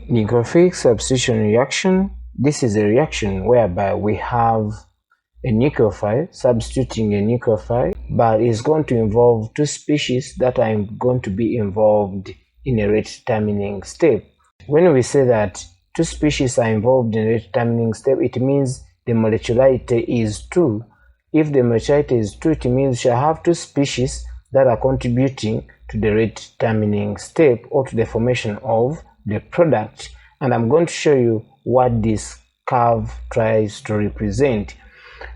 Nucleophilic substitution reaction. This is a reaction whereby we have a nucleophile substituting a nucleophile, but it's going to involve two species that are going to be involved in a rate determining step. When we say that two species are involved in a rate determining step, it means the molecularity is 2. If the molecularity is 2, it means we shall have two species that are contributing to the rate determining step or to the formation of the product. And I'm going to show you what this curve tries to represent.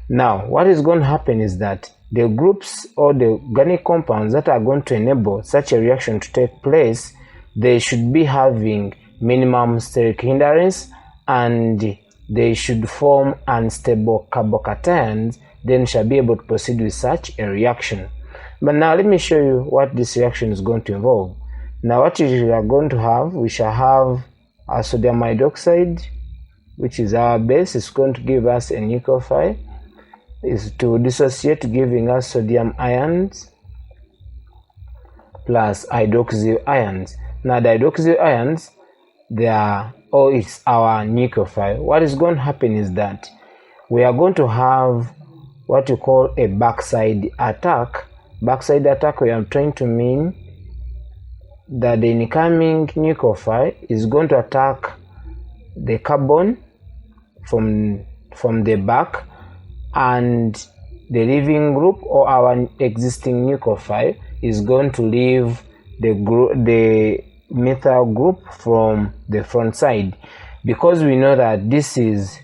Now, what is going to happen is that the groups or the organic compounds that are going to enable such a reaction to take place, they should be having minimum steric hindrance and they should form unstable carbocations, then shall be able to proceed with such a reaction. But now let me show you what this reaction is going to involve. Now what we are going to have, we shall have a sodium hydroxide, which is our base. It's going to give us a nucleophile. Is to dissociate, giving us sodium ions plus hydroxyl ions. Now the hydroxyl ions, they are, it's our nucleophile. What is going to happen is that we are going to have what we call a backside attack. Backside attack, we are trying to mean that the incoming nucleophile is going to attack the carbon from the back, and the leaving group or our existing nucleophile is going to leave the methyl group from the front side, because we know that this is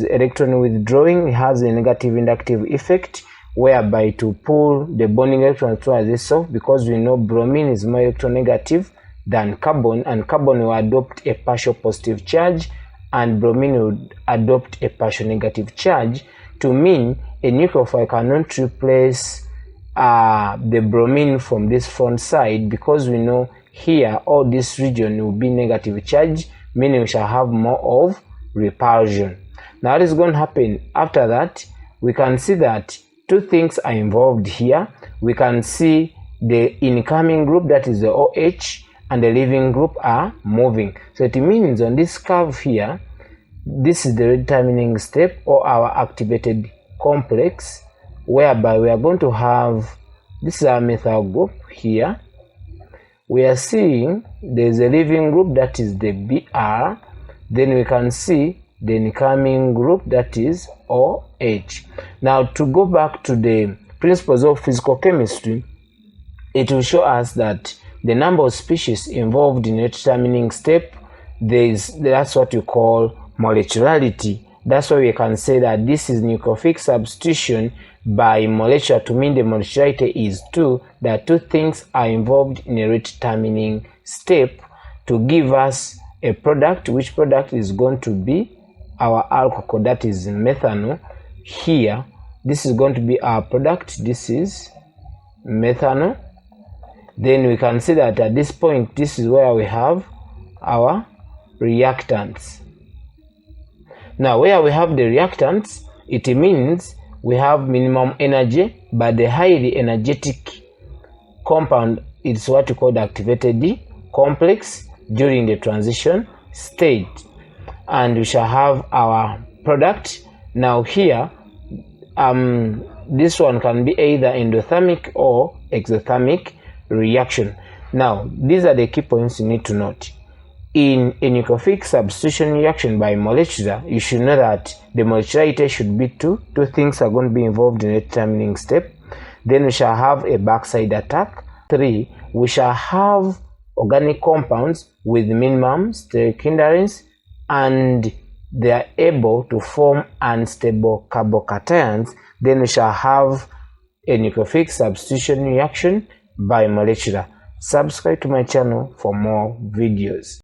electron withdrawing. It has a negative inductive effect whereby to pull the bonding electrons towards itself, because we know bromine is more electronegative than carbon, and carbon will adopt a partial positive charge and bromine would adopt a partial negative charge, to mean a nucleophile cannot replace the bromine from this front side, because we know here all this region will be negative charge, meaning we shall have more of repulsion. Now what is going to happen after that? We can see that two things are involved here. We can see the incoming group, that is the OH, and the leaving group are moving. So it means on this curve here, this is the determining step or our activated complex, whereby we are going to have, this is our methyl group here. We are seeing there's a leaving group, that is the Br. Then we can see the incoming group, that is OH. Now to go back to the principles of physical chemistry, it will show us that the number of species involved in a determining step, that's what you call molecularity. That's why we can say that this is nucleophilic substitution by molecular, to mean the molecularity is 2, that two things are involved in a rate determining step to give us a product, which product is going to be our alcohol, that is methanol. Here, this is going to be our product, this is methanol. Then we can see that at this point, this is where we have our reactants. Now where we have the reactants, it means we have minimum energy, but the highly energetic compound is what we call the activated complex during the transition state. And we shall have our product. Now here, this one can be either endothermic or exothermic reaction. Now these are the key points you need to note. In a nucleophilic substitution reaction by molecular, you should know that the molecularity should be 2. Two things are going to be involved in a determining step. Then we shall have a backside attack. 3, we shall have organic compounds with minimum steric hindrance, and they are able to form unstable carbocations. Then we shall have a nucleophilic substitution reaction by molecular. Subscribe to my channel for more videos.